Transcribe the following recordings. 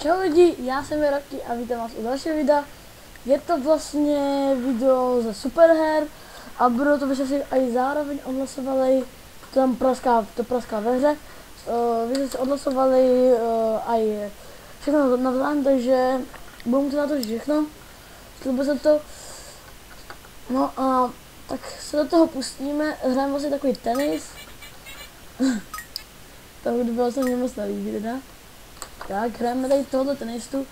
Čau lidi, já jsem Rocky a vítám vás u dalšího videa. Je to vlastně video ze superher a budou to vyšetřit i zároveň odhlasovali, to praská ve hře. Vy jste odhlasovali i všechno navzájem, takže budu muset na to všechno. Slíbil se to. No a tak se do toho pustíme, hrajeme vlastně takový tenis. Ta hudba se mě moc nelíbí teda. Tak, hrajeme tady tohoto tenistu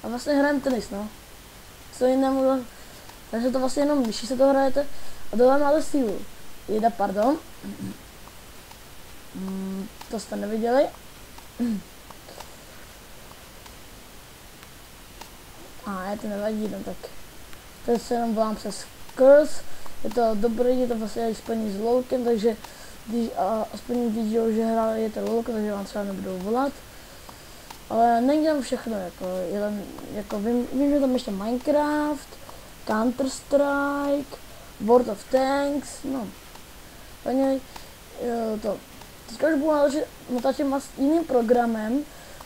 a vlastně hrajeme tenis, no. Co jinému, takže to vlastně jenom myší se to hrajete a tohle máte sílu. Pardon. To jste neviděli. A je to nevadí, no tak. To se jenom volám přes curse. Je to dobrý, je to vlastně spojený s lolkem, takže když aspoň vidí, že hrajete lolko, takže vám třeba nebudou volat. Ale není tam všechno, jako vím, že tam ještě Minecraft, Counter Strike, World of Tanks, no. Paně, to. Teďka už budu natáčet s jiným programem,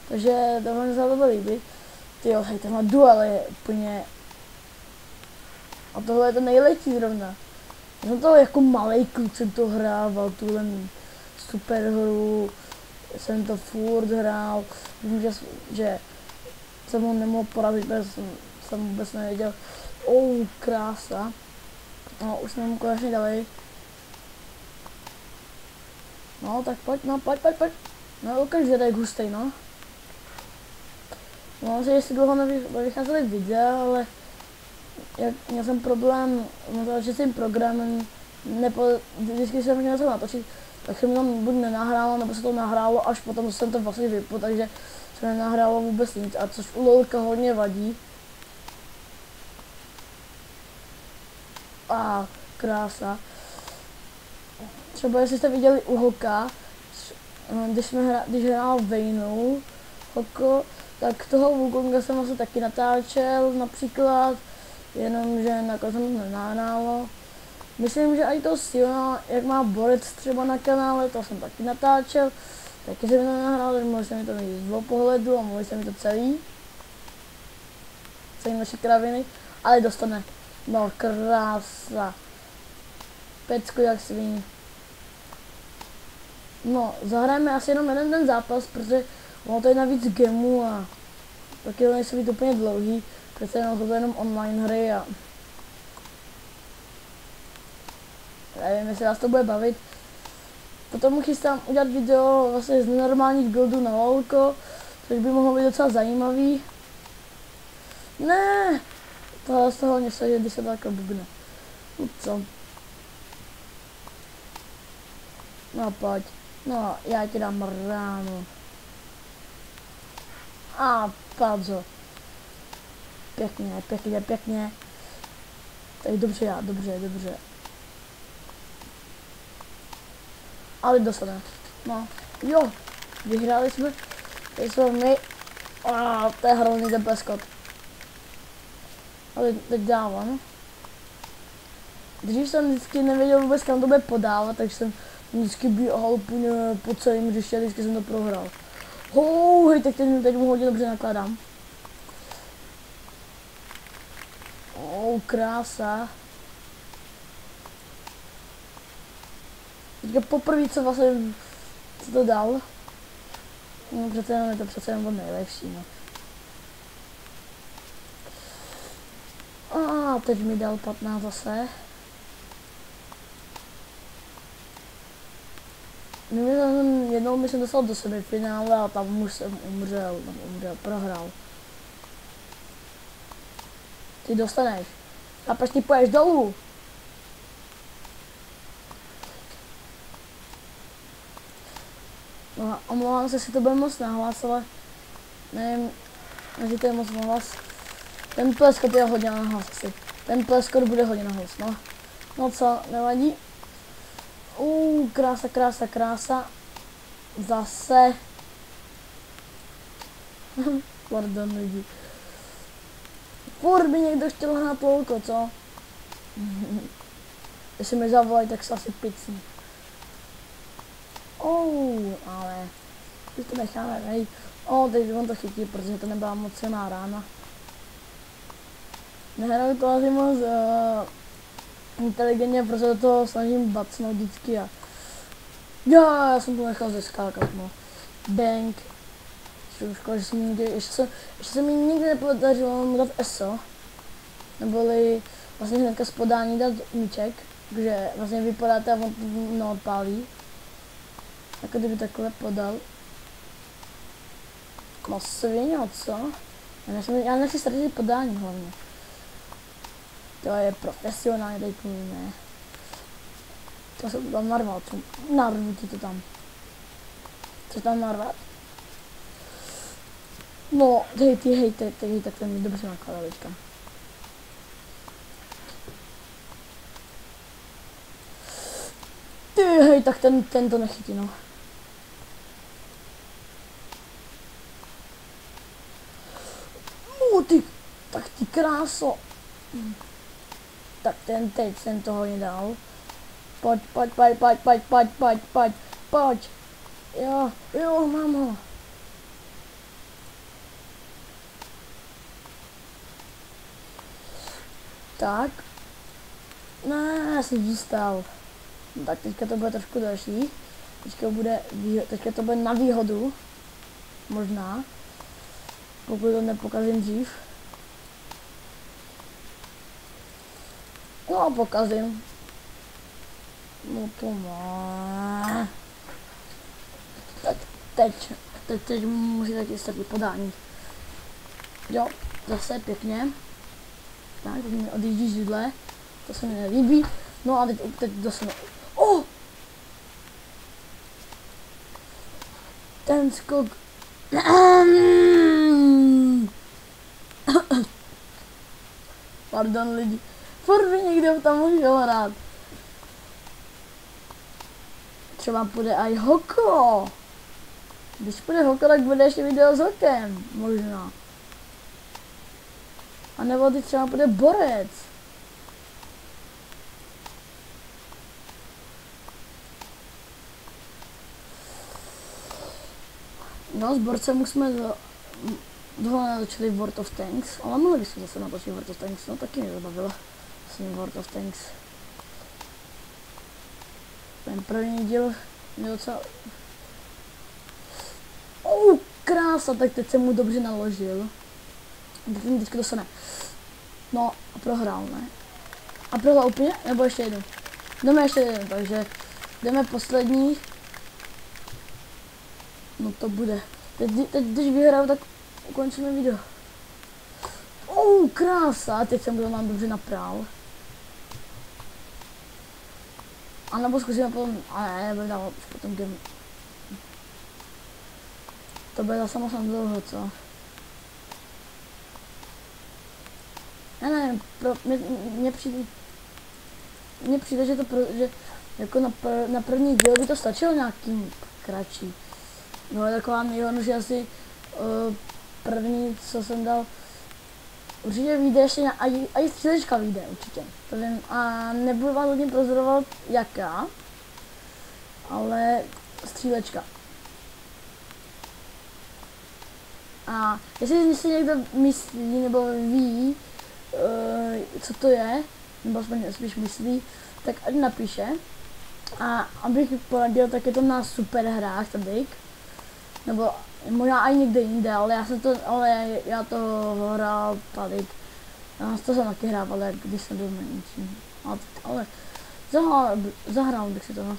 takže to vám se to líbí. Tyjo, hej, tenhle duel je úplně... A tohle je to nejlepší zrovna. Já jsem to jako malej kluk jsem to hrával, tuhle super hru. Jsem to furt hrál, vím, že jsem ho nemohl porazit, protože jsem vůbec nevěděl. Krása. No, už jsme mu konečně dali. No, tak pojď. No, ukaž, že to je hustý, no. No, že jestli dlouho nevycházely videa, ale měl jsem problém, že s tím programem, vždycky jsem měl něco natočit, tak jsem tam buď nenahrálo, nebo se to nahrálo, až potom jsem to vlastně vypl, takže se nenahrálo vůbec nic, a což u lolka hodně vadí. Krása. Třeba jestli jste viděli u Hoka, když hrál Vejnou Hoko, tak toho Wukonga jsem vlastně taky natáčel například, jenomže nakonec jsem to nenahrálo. Myslím, že i to Siona, jak má borec třeba na kanále, to jsem taky natáčel, taky jsem to nahrál, takže mohli jste mi to vidět z dvou pohledu a mohli jste mi to celý naše kraviny, ale dostane, no krása, pecku jak sviní. No, zahrajeme asi jenom jeden ten zápas, protože ono to je navíc gamů a taky to nejsou být úplně dlouhý, protože jsou to jenom online hry a nevím, jestli vás to bude bavit. Potom chystám udělat video vlastně z normálních buildů na lolko, což by mohlo být docela zajímavý. Ne, tohle z toho něco je, když se to takhle bubne. Co? No pojď, no já ti dám ráno. Padzo. Pěkně. Tak dobře. Ale dostane. No, jo, vyhráli jsme. Teď jsme my. To je hrozný ten pleskot. Ale teď dávám. Dřív jsem vždycky nevěděl vůbec, kam to bude podávat, takže jsem vždycky běhal po celém hřiště, vždycky jsem to prohrál. Hej, tak teď mu hodně dobře nakladám. Krása. Teďka poprvé, co vlastně co to dal. No přece jenom je to přece jenom nejlepší, no. Teď mi dal 15 zase. Jednou mi jsem dostal do semifinále a tam už jsem umřel, prohrál. Ty dostaneš. A proč ty poješ dolů? No, omlouvám se, jestli to bude moc nahlas, ale nevím, jestli to je moc nahlas. Ten pleskot je hodně nahlas asi. Ten pleskot bude hodně nahlas, no. No co, nevadí. Krása. Zase. Pardon lidi. Furt by někdo chtěl hrát lolko, co? Jestli mi zavolají, tak se asi picní. Ale už to necháme, hej. Takže on to chytí, protože to nebyla moc silná rána. Nehraju to asi moc inteligentně, protože do toho snažím bacnout vždycky a já jsem to nechal zeskákat, no. Bang. Škoda, že jsem nikdy, ještě se mi nikdy nepodařilo mu dát ESO. Neboli vlastně hnedka z podání dát míček, takže vlastně vypadáte a on neodpálí. Jako kdyby takhle podal. No svině, co? Já nechci ztratit podání hlavně. To je profesionální, dejku, ne. To se tam narval, narvu ti to tam. Chceš tam narvat? No, hej, tak to mi dobře nakládá teďka. Hej, tak ten to nechytí, no. Tak ty kráso. Tak teď jsem toho nedal. Pojď. Jo, mám ho. Tak. Ne, já jsem zůstal. Tak teďka to bude trošku další. Teďka to bude na výhodu. Možná. Pokud to nepokazím dřív. No, pokazím. No to má. Tak teď musí taky strpit podání. Jo, zase pěkně. Tak, teď mi odjíždí židle. To se mi nelíbí. No a teď dostanu. Ten skok. Pardon lidi. Furt by někdo tam můžel hrát. Třeba půjde aj hoko. Když půjde hoko, tak bude ještě video s hokem. Možná. A nebo teď třeba půjde borec. No, s borcem už jsme dlouho natočili World of Tanks, ale mohli bychom zase natočit World of Tanks, no taky mě zabavilo s ním World of Tanks. Ten první díl mě docela... Krása, tak teď jsem mu dobře naložil. Ten teďka dostane. No a prohrál, ne? A prohrál úplně? Nebo ještě jednu? Jdeme ještě jednu, takže jdeme poslední. No to bude. Teď když vyhraju, tak ukončíme video. Krása, teď jsem to mám dobře naprál. A nebo zkusíme potom, ale nebudu dávat potom game. To bude zase moc dlouho, co? Ne, mně přijde, že že jako na první díl by to stačilo nějaký kratší. No je taková nejhorší, že asi první, co jsem dal, určitě vyjde ještě, a i střílečka vyjde určitě, to vím, a nebudu vám hodně prozorovat jaká, ale střílečka. A jestli si někdo myslí nebo ví, co to je, nebo aspoň spíš myslí, tak ať napíše. A abych poradil, tak je to na super hrách tady. Nebo možná i někde jinde, ale já to hrál tady. To jsem taky hrával, když jsem byl menší. Ale zahrál bych si toho.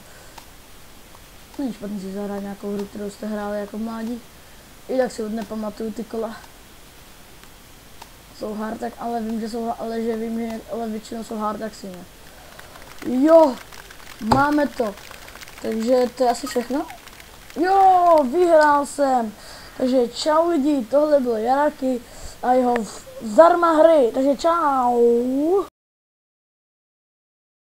Není špatný si zahrát nějakou hru, kterou jste hráli jako mládí. I tak si nepamatuju ty kola. Jsou hard, tak ale vím, že většinou jsou hard, tak si ne. Jo, máme to. Takže to je asi všechno. Jo, vyhrál jsem. Takže čau lidi, tohle byl Jaraki a jeho zdarma hry. Takže čau.